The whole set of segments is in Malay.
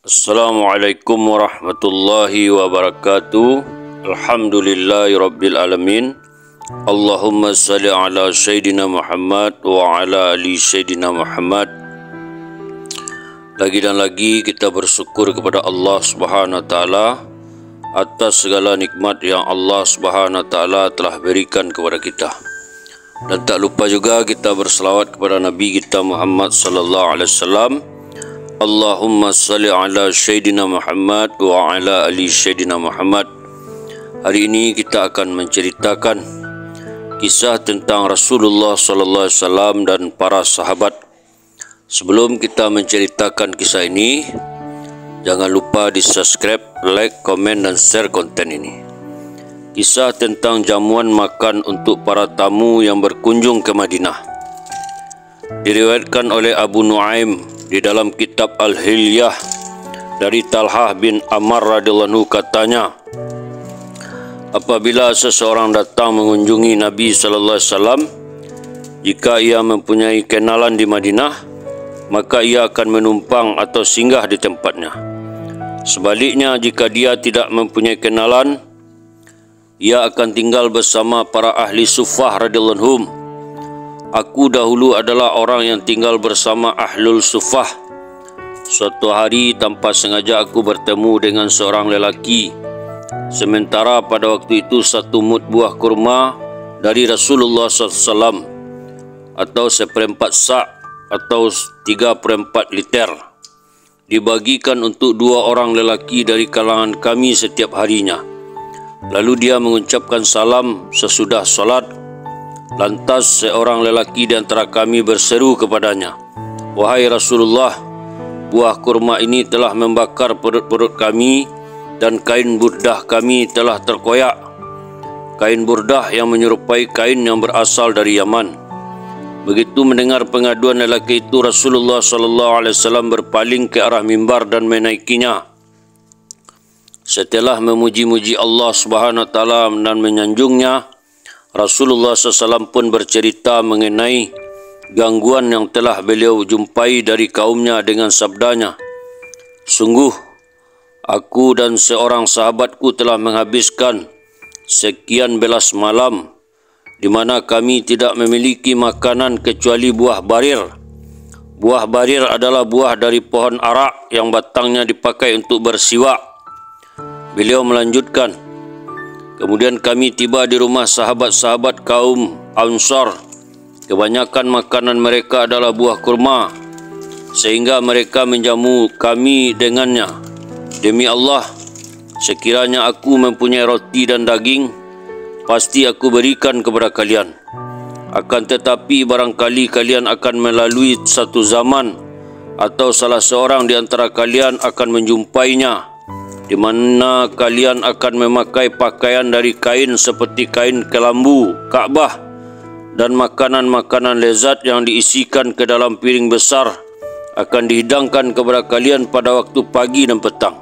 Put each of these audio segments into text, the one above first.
Assalamualaikum warahmatullahi wabarakatuh. Alhamdulillahirabbil alamin. Allahumma salli ala Sayyidina Muhammad wa ala ali Sayyidina Muhammad. Lagi dan lagi kita bersyukur kepada Allah Subhanahu wa taala atas segala nikmat yang Allah Subhanahu wa taala telah berikan kepada kita. Dan tak lupa juga kita berselawat kepada Nabi kita Muhammad sallallahu alaihi wasallam. Allahumma salli ala Sayyidina Muhammad wa ala ali Sayyidina Muhammad. Hari ini kita akan menceritakan kisah tentang Rasulullah sallallahu alaihi wasallam dan para sahabat. Sebelum kita menceritakan kisah ini, jangan lupa di subscribe, like, komen dan share konten ini. Kisah tentang jamuan makan untuk para tamu yang berkunjung ke Madinah. Diriwayatkan oleh Abu Nuaim di dalam kitab Al-Hilyah dari Talhah bin Amr radhiyallahu anhu katanya, apabila seseorang datang mengunjungi Nabi sallallahu alaihi wasallam, jika ia mempunyai kenalan di Madinah, maka ia akan menumpang atau singgah di tempatnya. Sebaliknya, jika dia tidak mempunyai kenalan, ia akan tinggal bersama para ahli suffah radhiyallahu anhum. Aku dahulu adalah orang yang tinggal bersama ahlul suffah. Suatu hari tanpa sengaja aku bertemu dengan seorang lelaki. Sementara pada waktu itu satu mud buah kurma dari Rasulullah SAW atau seperempat sa' atau 3/4 liter dibagikan untuk 2 orang lelaki dari kalangan kami setiap harinya. Lalu dia mengucapkan salam sesudah solat. Lantas seorang lelaki di antara kami berseru kepadanya, "Wahai Rasulullah, buah kurma ini telah membakar perut-perut kami dan kain burdah kami telah terkoyak." Kain burdah yang menyerupai kain yang berasal dari Yaman. Begitu mendengar pengaduan lelaki itu, Rasulullah SAW berpaling ke arah mimbar dan menaikinya. Setelah memuji-muji Allah Subhanahu wa taala dan menyanjungnya, Rasulullah SAW pun bercerita mengenai gangguan yang telah beliau jumpai dari kaumnya dengan sabdanya, "Sungguh, aku dan seorang sahabatku telah menghabiskan sekian belas malam di mana kami tidak memiliki makanan kecuali buah barir. Buah barir adalah buah dari pohon arak yang batangnya dipakai untuk bersiwak." Beliau melanjutkan, "Kemudian kami tiba di rumah sahabat-sahabat kaum Ansar. Kebanyakan makanan mereka adalah buah kurma, sehingga mereka menjamu kami dengannya. Demi Allah, sekiranya aku mempunyai roti dan daging, pasti aku berikan kepada kalian. Akan tetapi barangkali kalian akan melalui satu zaman atau salah seorang di antara kalian akan menjumpainya, di mana kalian akan memakai pakaian dari kain seperti kain kelambu Ka'bah dan makanan-makanan lezat yang diisikan ke dalam piring besar akan dihidangkan kepada kalian pada waktu pagi dan petang."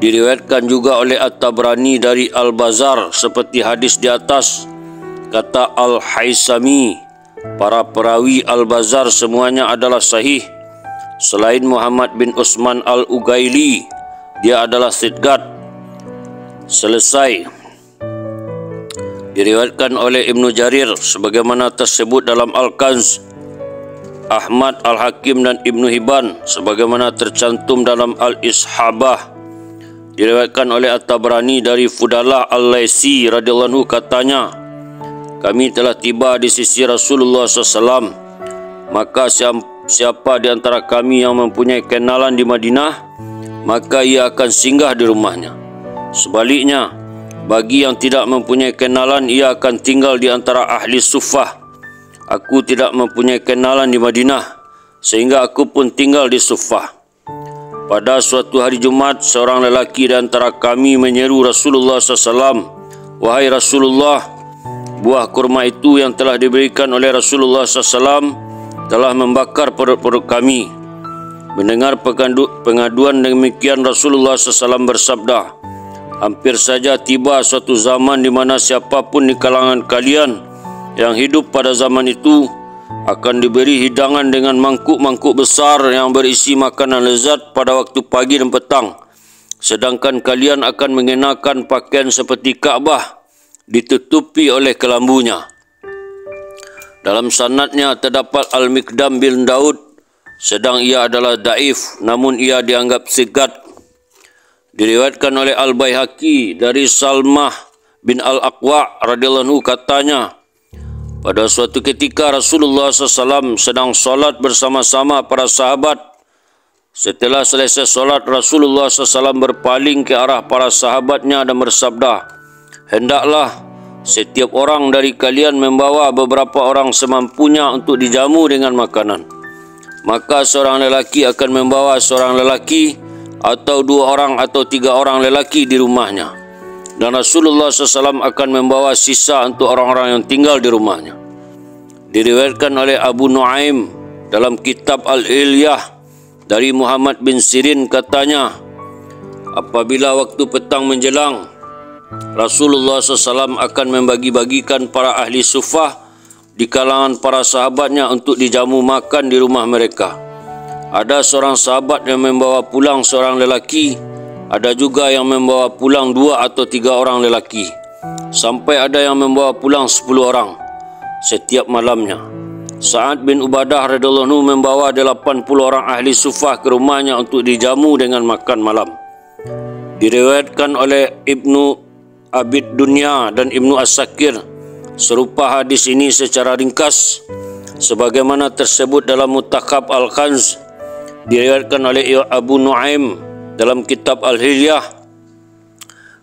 Diriwayatkan juga oleh At-Tabrani dari Al-Bazar seperti hadis di atas. Kata Al-Haisami, para perawi Al-Bazar semuanya adalah sahih. Selain Muhammad bin Utsman Al-Ugaili, dia adalah sidqat. Selesai. Diriwayatkan oleh Ibnu Jarir sebagaimana tersebut dalam Al-Kanz, Ahmad Al-Hakim dan Ibnu Hibban sebagaimana tercantum dalam Al-Ishabah. Diriwayatkan oleh At-Tabrani dari Fudalah Al-Laisi radhiyallahu anhu katanya, "Kami telah tiba di sisi Rasulullah SAW. Maka siapa di antara kami yang mempunyai kenalan di Madinah, maka ia akan singgah di rumahnya. Sebaliknya, bagi yang tidak mempunyai kenalan, ia akan tinggal di antara ahli suffah. Aku tidak mempunyai kenalan di Madinah, sehingga aku pun tinggal di suffah. Pada suatu hari Jumat, seorang lelaki di antara kami menyeru Rasulullah SAW, 'Wahai Rasulullah, buah kurma itu yang telah diberikan oleh Rasulullah SAW telah membakar perut-perut kami.' Mendengar pengaduan demikian, Rasulullah SAW bersabda, 'Hampir saja tiba suatu zaman di mana siapapun di kalangan kalian yang hidup pada zaman itu akan diberi hidangan dengan mangkuk-mangkuk besar yang berisi makanan lezat pada waktu pagi dan petang. Sedangkan kalian akan mengenakan pakaian seperti Kaabah ditutupi oleh kelambunya. Dalam sanadnya terdapat Al-Miqdam bin Daud, sedang ia adalah daif, namun ia dianggap siqat. Diriwayatkan oleh Al-Baihaqi dari Salmah bin Al-Aqwa radhiyallahu anhu katanya, pada suatu ketika Rasulullah SAW sedang solat bersama-sama para sahabat. Setelah selesai solat, Rasulullah SAW berpaling ke arah para sahabatnya dan bersabda, hendaklah setiap orang dari kalian membawa beberapa orang semampunya untuk dijamu dengan makanan. Maka seorang lelaki akan membawa seorang lelaki, atau 2 orang atau 3 orang lelaki di rumahnya. Dan Rasulullah SAW akan membawa sisa untuk orang-orang yang tinggal di rumahnya. Diriwayatkan oleh Abu Nuaim dalam kitab Al-Ilyah dari Muhammad bin Sirin katanya, apabila waktu petang menjelang, Rasulullah SAW akan membagi-bagikan para ahli sufah di kalangan para sahabatnya untuk dijamu makan di rumah mereka. Ada seorang sahabat yang membawa pulang seorang lelaki, ada juga yang membawa pulang 2 atau 3 orang lelaki, sampai ada yang membawa pulang 10 orang setiap malamnya. Sa'ad bin Ubadah radhiyallahu anhu membawa 80 orang ahli sufah ke rumahnya untuk dijamu dengan makan malam. Diriwayatkan oleh Ibnu Abid Dunya dan Ibnu As-Sakir serupa hadis ini secara ringkas sebagaimana tersebut dalam Mutakab Al-Khanz. Diriwayatkan oleh Abu Nuaim dalam kitab Al-Hilyah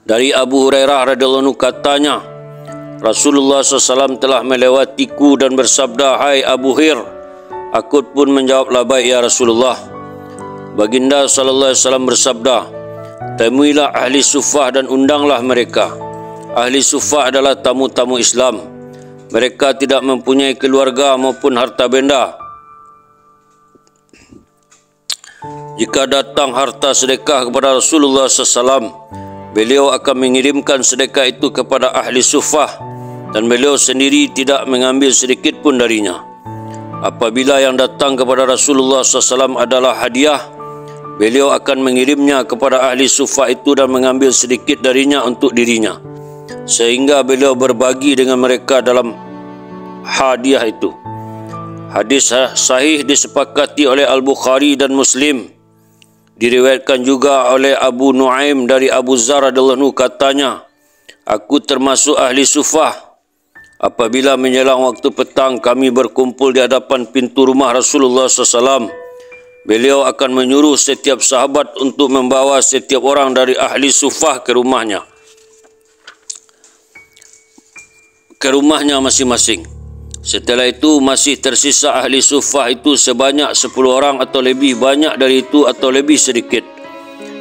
dari Abu Hurairah radhiyallahu anhu katanya, Rasulullah SAW telah melewatiku dan bersabda, hai Abu Hir. Aku pun menjawab, labbaik ya Rasulullah. Baginda SAW bersabda, temuilah ahli sufah dan undanglah mereka. Ahli sufah adalah tamu-tamu Islam. Mereka tidak mempunyai keluarga maupun harta benda. Jika datang harta sedekah kepada Rasulullah SAW, beliau akan mengirimkan sedekah itu kepada ahli sufah dan beliau sendiri tidak mengambil sedikit pun darinya. Apabila yang datang kepada Rasulullah SAW adalah hadiah, beliau akan mengirimnya kepada ahli sufah itu dan mengambil sedikit darinya untuk dirinya, sehingga beliau berbagi dengan mereka dalam hadiah itu. Hadis sahih disepakati oleh Al-Bukhari dan Muslim. Diriwayatkan juga oleh Abu Nuaim dari Abu Zar radhiyallahu anhu katanya, aku termasuk ahli sufah. Apabila menjelang waktu petang kami berkumpul di hadapan pintu rumah Rasulullah SAW, beliau akan menyuruh setiap sahabat untuk membawa setiap orang dari ahli sufah ke rumahnya masing-masing. Setelah itu masih tersisa ahli sufah itu sebanyak 10 orang atau lebih banyak dari itu atau lebih sedikit.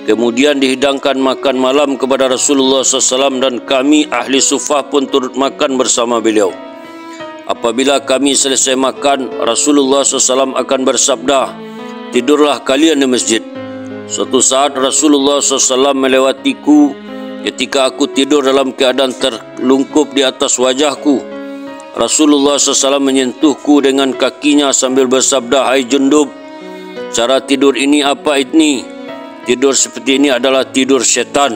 Kemudian dihidangkan makan malam kepada Rasulullah SAW dan kami ahli sufah pun turut makan bersama beliau. Apabila kami selesai makan, Rasulullah SAW akan bersabda, tidurlah kalian di masjid. Suatu saat Rasulullah SAW melewatiku ketika aku tidur dalam keadaan terlungkup di atas wajahku. Rasulullah SAW menyentuhku dengan kakinya sambil bersabda, hai Jundub, cara tidur ini apa ini? Tidur seperti ini adalah tidur syaitan.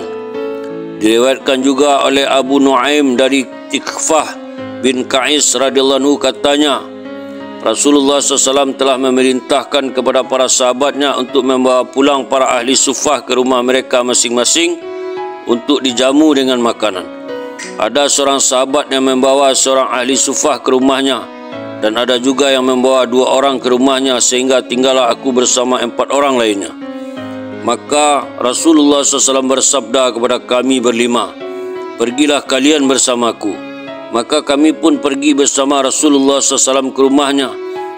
Diriwayatkan juga oleh Abu Nuaim dari Tikfah bin Qais radhiyallahu anhu katanya, Rasulullah SAW telah memerintahkan kepada para sahabatnya untuk membawa pulang para ahli sufah ke rumah mereka masing-masing untuk dijamu dengan makanan. Ada seorang sahabat yang membawa seorang ahli sufah ke rumahnya dan ada juga yang membawa 2 orang ke rumahnya sehingga tinggallah aku bersama 4 orang lainnya. Maka Rasulullah SAW bersabda kepada kami berlima, pergilah kalian bersamaku. Maka kami pun pergi bersama Rasulullah SAW ke rumahnya,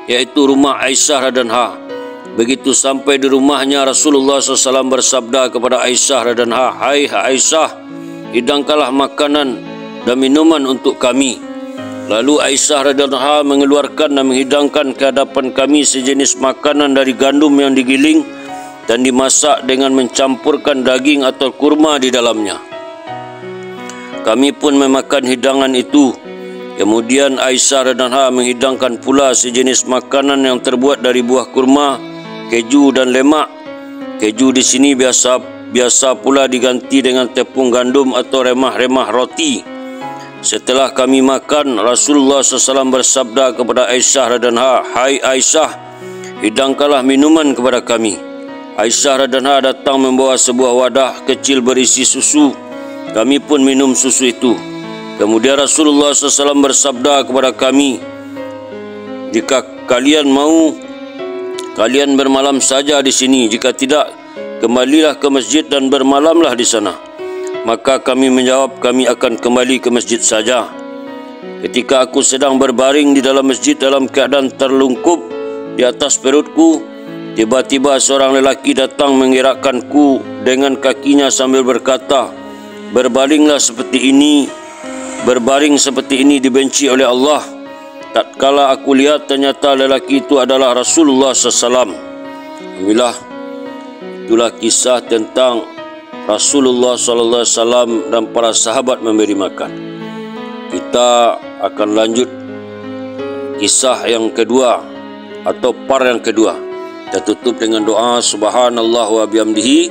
yaitu rumah Aisyah radhiyallahu anha. Begitu sampai di rumahnya, Rasulullah SAW bersabda kepada Aisyah radhiyallahu anha, hai Aisyah, hidangkanlah makanan dan minuman untuk kami. Lalu Aisyah radhiyallahu anha mengeluarkan dan menghidangkan ke hadapan kami sejenis makanan dari gandum yang digiling dan dimasak dengan mencampurkan daging atau kurma di dalamnya. Kami pun memakan hidangan itu, Kemudian Aisyah radhiyallahu anha menghidangkan pula sejenis makanan yang terbuat dari buah kurma, keju dan lemak. Keju di sini biasa pula diganti dengan tepung gandum atau remah-remah roti. Setelah kami makan, Rasulullah SAW bersabda kepada Aisyah radhiyallahu anha, "Hai Aisyah, hidangkanlah minuman kepada kami." Aisyah radhiyallahu anha datang membawa sebuah wadah kecil berisi susu. Kami pun minum susu itu. Kemudian Rasulullah SAW bersabda kepada kami, "Jika kalian mau, kalian bermalam saja di sini. Jika tidak, kembalilah ke masjid dan bermalamlah di sana." Maka kami menjawab, "Kami akan kembali ke masjid saja." Ketika aku sedang berbaring di dalam masjid dalam keadaan terlungkup di atas perutku, tiba-tiba seorang lelaki datang menggerakkanku dengan kakinya sambil berkata, Berbaring seperti ini dibenci oleh Allah." Tatkala aku lihat, ternyata lelaki itu adalah Rasulullah SAW. Itulah kisah tentang Rasulullah SAW dan para sahabat memberi makan. Kita akan lanjut kisah yang kedua atau part yang kedua. Kita tutup dengan doa, Subhanallah wa bihamdihi,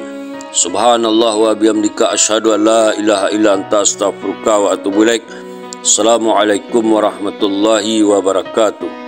Subhanallah wa bihamdika, asyhadu an la ilaha illa anta, astaghfiruka wa atubu ilaik. Assalamualaikum warahmatullahi wabarakatuh.